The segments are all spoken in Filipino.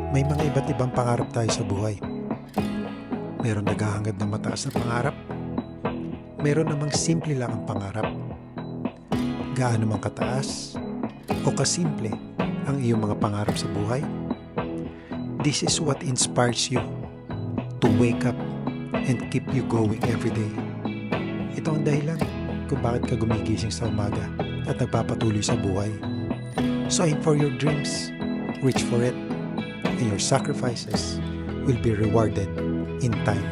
May mga iba't ibang pangarap tayo sa buhay. Meron naghahangad ng mataas na pangarap. Meron namang simple lang ang pangarap. Gaano man kataas o kasimple ang iyong mga pangarap sa buhay, this is what inspires you to wake up and keep you going every day. Ito ang dahilan kung bakit ka gumigising sa umaga at nagpapatuloy sa buhay. So aim for your dreams, reach for it, and your sacrifices will be rewarded in time.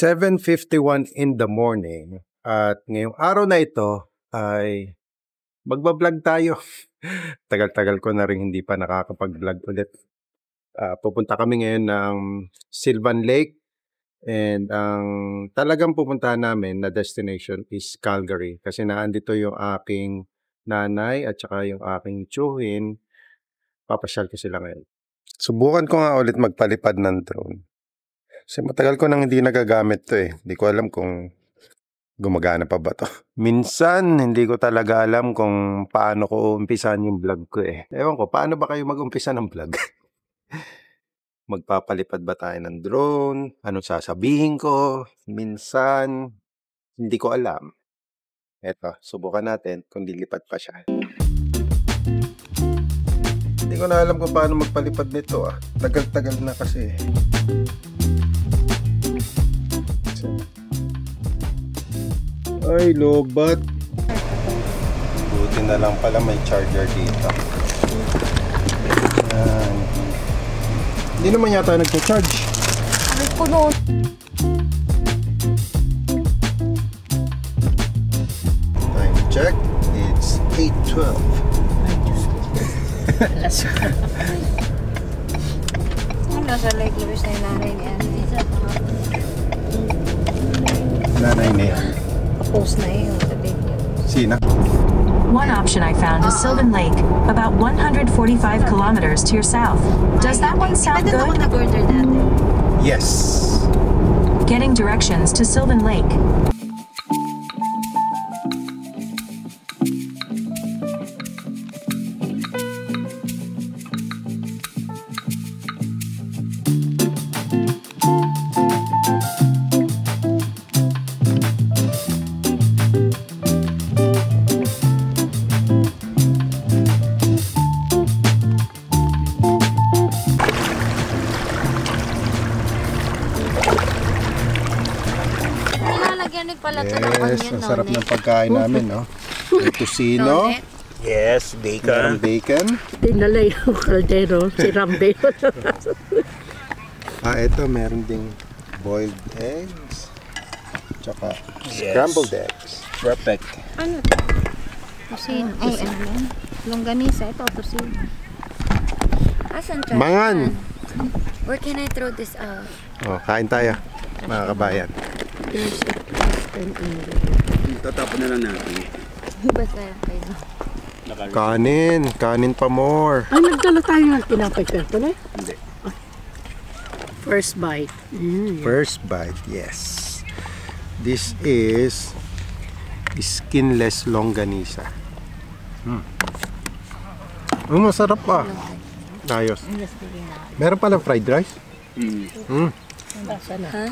"7:51 in the morning at ngayong araw na ito ay magba-vlog tayo. Tagal-tagal ko na rin hindi pa nakakapag-vlog ulit. Pupunta kami ngayon ng Sylvan Lake and ang talagang pupuntahan namin na destination is Calgary kasi naandito yung aking nanay at saka yung aking tiyuhin. Papasyal ko sila ngayon. Subukan ko nga ulit magpalipad ng drone. Kasi matagal ko nang hindi nagagamit to eh. Hindi ko alam kung gumagana pa ba to. Minsan, hindi ko talaga alam kung paano ko umpisan yung vlog ko eh. Ewan ko, paano ba kayo mag-umpisa ng vlog? Magpapalipad ba tayo ng drone? Anong sasabihin ko? Minsan, hindi ko alam. Eto, subukan natin kung lilipad pa siya. Hindi ko na alam kung paano magpalipad nito ah. Tagal-tagal na kasi. Ay, lobat. Buti na lang pala may charger dito. Yan. Hindi naman yata nagcha-charge. Ay, puno. Time check. It's 8:12. Ay, Diyos ko. Ano sa Lake Louise na yung nanay niya? Nanay niya. Post na yun. Sina? One option I found is Sylvan Lake, about 145 kilometers to your south. Does that one sound good? Yes. Getting directions to Sylvan Lake. Yes, ang sarap ng pagkain namin, no? May tusino. Yes, bacon. Meron bacon. Dinala yung kaldero, si Rambe. Ito, meron ding boiled eggs. Tsaka scrambled eggs. Perfect. Ano? Tusino. Ay, ano yan? Longganisa. Ito, tusino. Asan siya? Mangan! Where can I throw this out? Oh, kain tayo, mga kabayan. Tatapon na lang natin. Basta yan kayo. Kanin pa more. Ay, nagdala tayo ng tinapay perto na. Hindi. First bite. First bite, yes. This is skinless longganisa. Masarap pa. Ayos. Meron palang fried rice. Ha?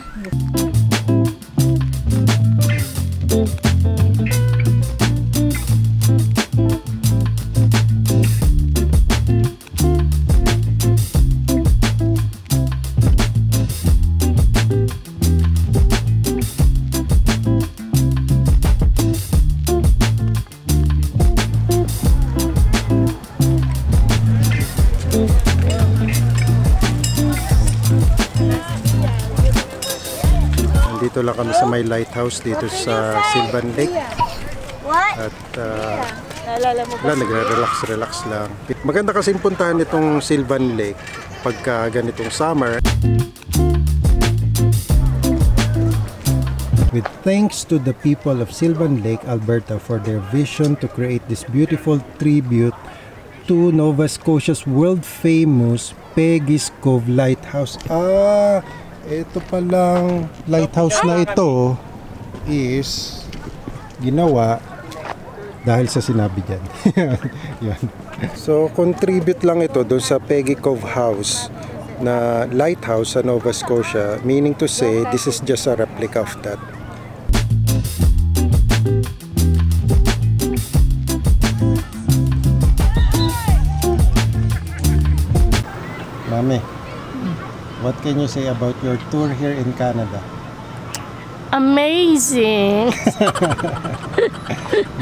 Dito lang kami sa may lighthouse dito sa Sylvan Lake. At nagre-relax lang. Maganda kasi puntahan itong Sylvan Lake pagka ganitong summer. With thanks to the people of Sylvan Lake, Alberta for their vision to create this beautiful tribute to Nova Scotia's world-famous Peggy's Cove Lighthouse. Ito palang lighthouse na ito is ginawa dahil sa sinabi dyan. Yan. So, contribute lang ito doon sa Peggy Cove House na lighthouse sa Nova Scotia, meaning to say, this is just a replica of that. Mami, what can you say about your tour here in Canada? Amazing!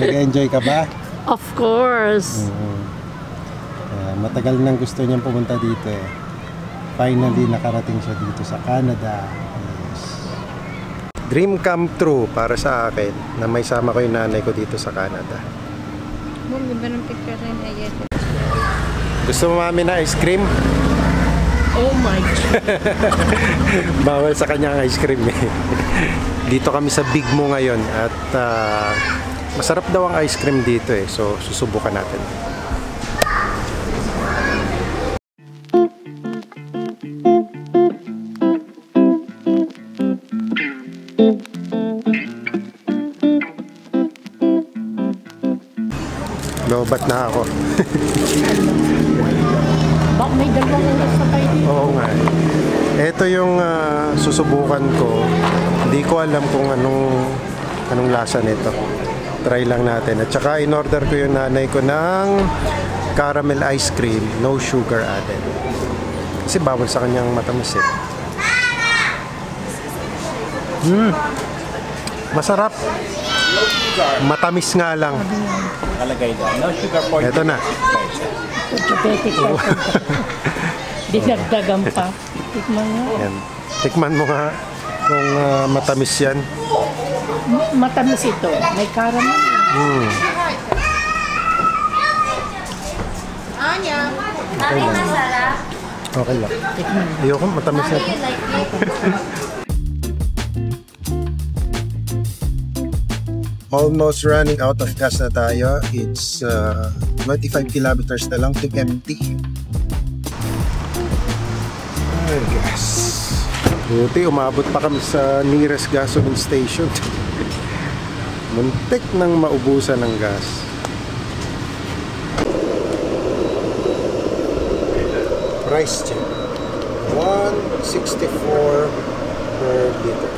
Nag-enjoy ka ba? Of course! Matagal nang gusto niyang pumunta dito eh. Finally, nakarating siya dito sa Canada. Yes. Dream come true para sa akin na may sama ko yung nanay ko dito sa Canada. Ganda ng picture rin. Yes. Gusto mo mami na ice cream? Oh my God! Bawal sa kanya ang ice cream eh. Dito kami sa Big Mo ngayon at masarap daw ang ice cream dito eh. So susubukan natin. Lobat na ako. Bak may dalawang oras na tayo dito. Oo nga. Ito yung susubukan ko. Hindi ko alam kung anong lasa nito. Try lang natin. At saka in-order ko yung nanay ko ng caramel ice cream, no sugar added. Kasi bawal sa kanyang matamis eh. Masarap. Matamis nga lang. No sugar for Ito na. Chocolate ka. Dinagdagan pa. Tikman nga. Yan. Tikman mo nga kung matamis yan. Matamis ito. May caramel. Okay lang. Ayoko, matamis na. Almost running out of gas na tayo. It's 25 kilometers na lang to empty. Ay, gas. Buti, umabot pa kami sa nearest gasoline station. Muntik nang maubusan ng gas. Price check. $1.64 per liter.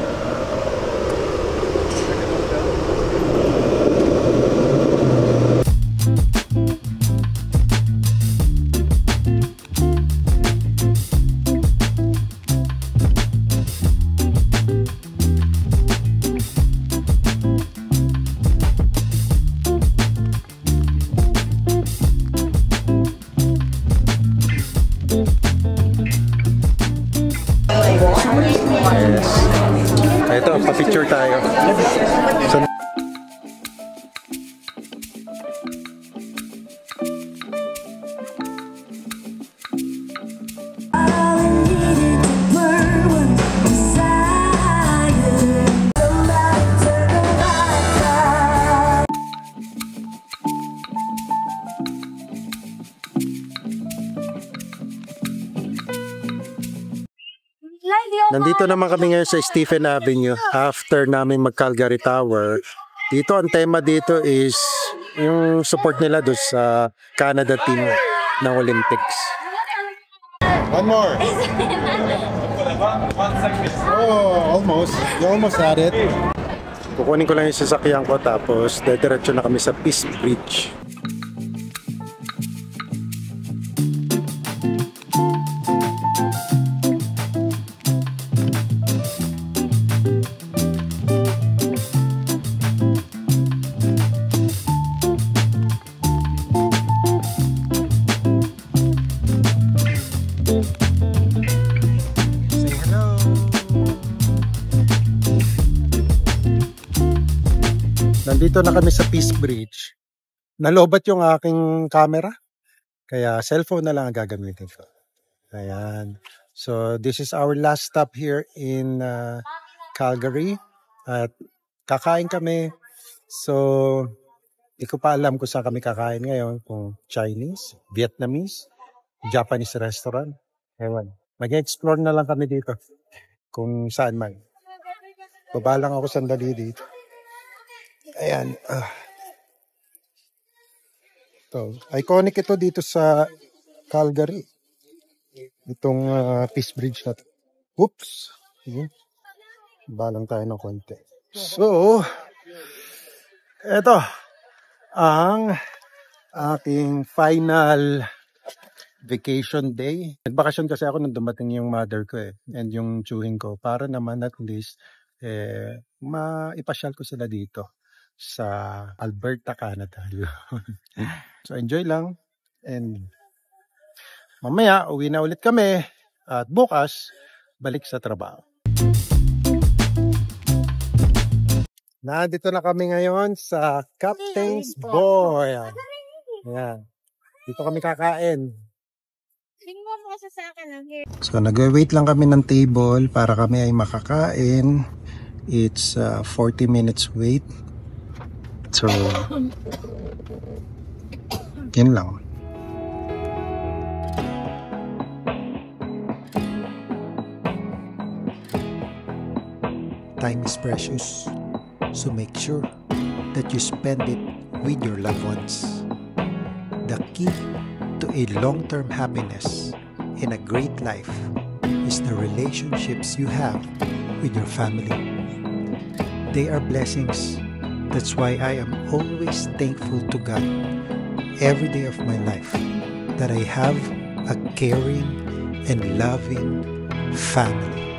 Ito, pa-picture tayo. Nandito naman kami ngayon sa Stephen Avenue after namin mag-Calgary Tower. Dito ang tema dito is yung support nila doon sa Canada team ng Olympics. One more. Oh, almost. You almost had it. Kukunin ko lang yung sasakyan ko tapos dediretso na kami sa Peace Bridge. Nandito na kami sa Peace Bridge. Nalobat yung aking camera. Kaya cellphone na lang ang gagamitin ko. Ayan. So this is our last stop here in Calgary. At kakain kami. So, di ko pa alam kung saan kami kakain ngayon. Kung Chinese, Vietnamese, Japanese restaurant. Ewan. Mag-explore na lang kami dito. Kung saan man. Baba lang ako sandali dito. Ayan. Ito. Iconic ito dito sa Calgary. Itong Peace Bridge na ito. Oops. Balang tayo ng konti. So, eto ang aking final vacation day. Nagbakasyon kasi ako nung dumating yung mother ko and yung chewing ko para naman at least maipasyal ko sila dito sa Alberta, Canada. So enjoy lang and mamaya uwi na ulit kami at bukas balik sa trabaho. Nandito na kami ngayon sa Captain's Boy. Ayan. Dito kami kakain. So nag-wait lang kami ng table para kami ay makakain. It's 40 minutes wait. So yun lang. Time is precious. So make sure that you spend it with your loved ones. The key to a long-term happiness in a great life is the relationships you have with your family. They are blessings. That's why I am always thankful to God every day of my life that I have a caring and loving family.